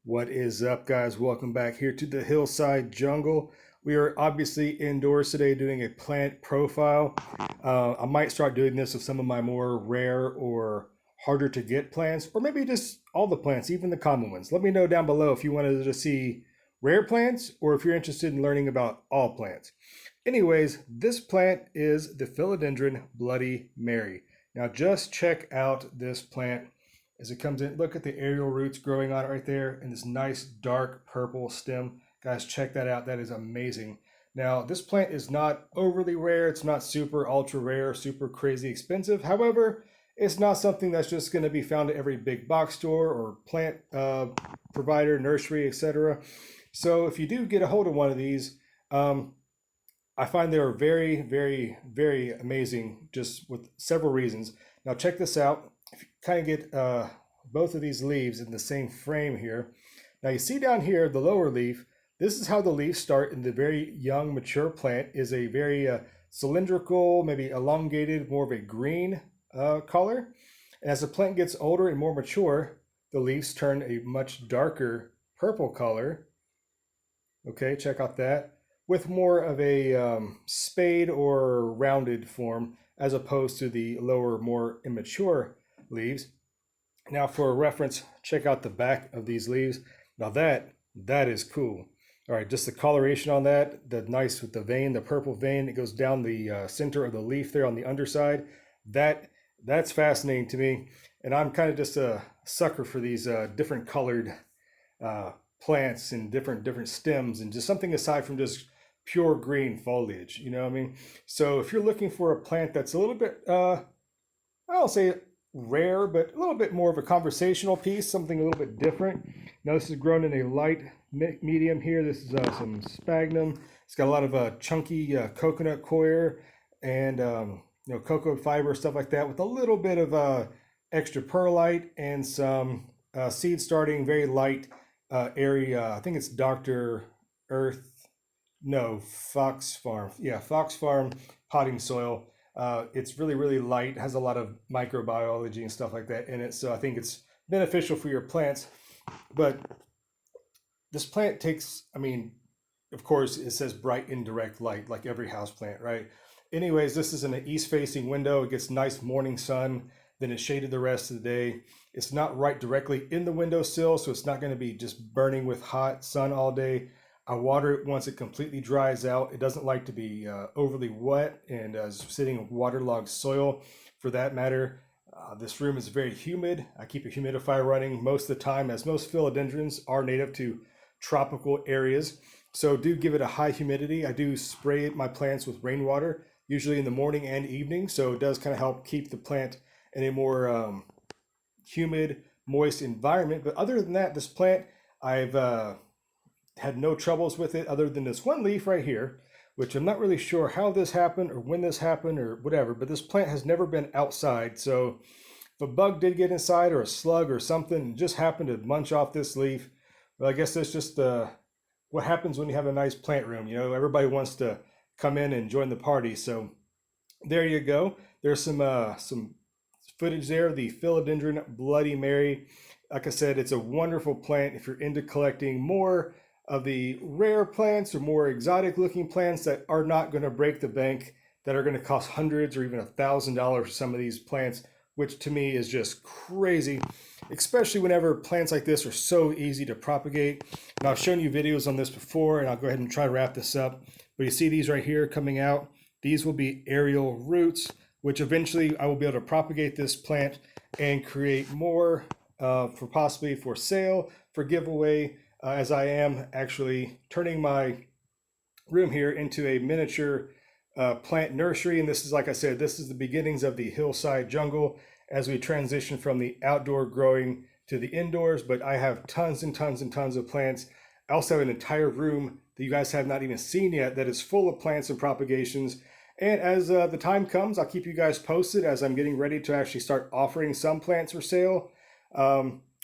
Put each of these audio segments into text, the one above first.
What is up, guys? Welcome back here to the Hillside Jungle. We are obviously indoors today doing a plant profile. I might start doing this with some of my more rare or harder to get plants, or maybe just all the plants, even the common ones. Let me know down below if you wanted to see rare plants or if you're interested in learning about all plants. Anyways, this plant is the Philodendron Bloody Mary. Now just check out this plant as it comes in. Look at the aerial roots growing on it right there and this nice dark purple stem. Guys, check that out. That is amazing. Now, this plant is not overly rare. It's not super ultra rare, super crazy expensive. However, it's not something that's just going to be found at every big box store or plant provider, nursery, etc. So if you do get a hold of one of these, I find they are very, very, very amazing just with several reasons. Now check this out. If you kind of get both of these leaves in the same frame here. Now you see down here, the lower leaf, this is how the leaves start in the very young, mature plant is a very cylindrical, maybe elongated, more of a green color. And as the plant gets older and more mature, the leaves turn a much darker purple color. Okay, check out that. With more of a spade or rounded form as opposed to the lower, more immature leaves. Now for reference, check out the back of these leaves. Now that is cool. All right, just the coloration on that, the nice with the vein, the purple vein that goes down the center of the leaf there on the underside. That's fascinating to me. And I'm kind of just a sucker for these different colored plants and different stems and just something aside from just pure green foliage, you know what I mean? So if you're looking for a plant that's a little bit, I don't say rare, but a little bit more of a conversational piece, something a little bit different. Now this is grown in a light medium here. This is some sphagnum. It's got a lot of chunky coconut coir and cocoa fiber, stuff like that, with a little bit of extra perlite and some seed starting, very light area. I think it's Dr. Earth. No, Fox Farm. Yeah, Fox Farm potting soil. It's really, really light, has a lot of microbiology and stuff like that in it. So I think it's beneficial for your plants. But this plant takes, of course, it says bright indirect light, like every house plant, right? Anyways, this is in an east-facing window. It gets nice morning sun, then it's shaded the rest of the day. It's not right directly in the windowsill, so it's not going to be just burning with hot sun all day. I water it once it completely dries out. It doesn't like to be overly wet and sitting in waterlogged soil for that matter. This room is very humid. I keep a humidifier running most of the time, as most philodendrons are native to tropical areas. So do give it a high humidity. I do spray my plants with rainwater, usually in the morning and evening. So it does kind of help keep the plant in a more humid, moist environment. But other than that, this plant, I've had no troubles with it other than this one leaf right here, which I'm not really sure how this happened or when this happened or whatever, but this plant has never been outside. So if a bug did get inside or a slug or something and just happened to munch off this leaf, well, I guess that's just what happens when you have a nice plant room. You know, everybody wants to come in and join the party. So there you go. There's some footage there of the Philodendron Bloody Mary. Like I said, it's a wonderful plant if you're into collecting more of the rare plants or more exotic looking plants that are not going to break the bank, that are going to cost hundreds or even $1,000 for some of these plants, which to me is just crazy, especially whenever plants like this are so easy to propagate. And I've shown you videos on this before, and I'll go ahead and try to wrap this up. But you see these right here coming out. These will be aerial roots, which eventually I will be able to propagate this plant and create more for possibly for sale, for giveaway, as I am actually turning my room here into a miniature plant nursery. And this is, like I said, this is the beginnings of the Hillside Jungle as we transition from the outdoor growing to the indoors. But I have tons and tons and tons of plants. I also have an entire room that you guys have not even seen yet that is full of plants and propagations. And as the time comes, I'll keep you guys posted as I'm getting ready to actually start offering some plants for sale.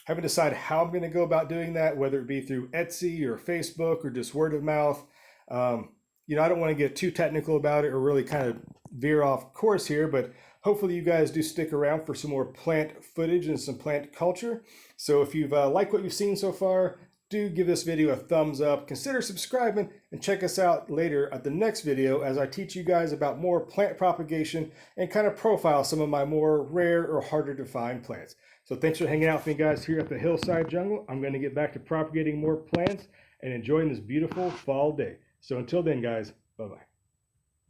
Haven't decided how I'm going to go about doing that, whether it be through Etsy or Facebook or just word of mouth. I don't want to get too technical about it or really kind of veer off course here, but hopefully you guys do stick around for some more plant footage and some plant culture. So if you've liked what you've seen so far, do give this video a thumbs up, consider subscribing, and check us out later at the next video as I teach you guys about more plant propagation and kind of profile some of my more rare or harder to find plants. So thanks for hanging out with me guys here at the Hillside Jungle. I'm going to get back to propagating more plants and enjoying this beautiful fall day. So until then guys, bye-bye.